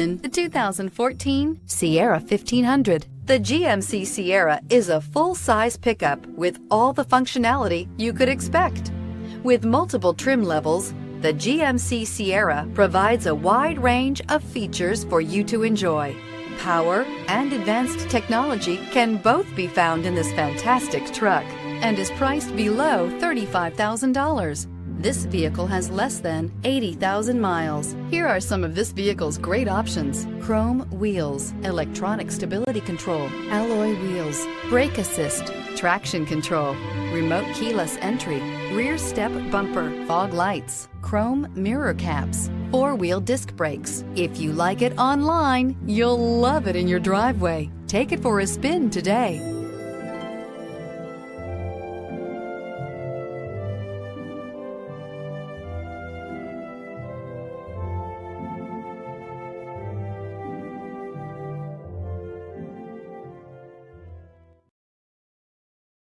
The 2014 Sierra 1500. The GMC Sierra is a full-size pickup with all the functionality you could expect. With multiple trim levels, the GMC Sierra provides a wide range of features for you to enjoy. Power and advanced technology can both be found in this fantastic truck and is priced below $35,000. This vehicle has less than 80,000 miles. Here are some of this vehicle's great options: chrome wheels, electronic stability control, alloy wheels, brake assist, traction control, remote keyless entry, rear step bumper, fog lights, chrome mirror caps, four-wheel disc brakes. If you like it online, you'll love it in your driveway. Take it for a spin today.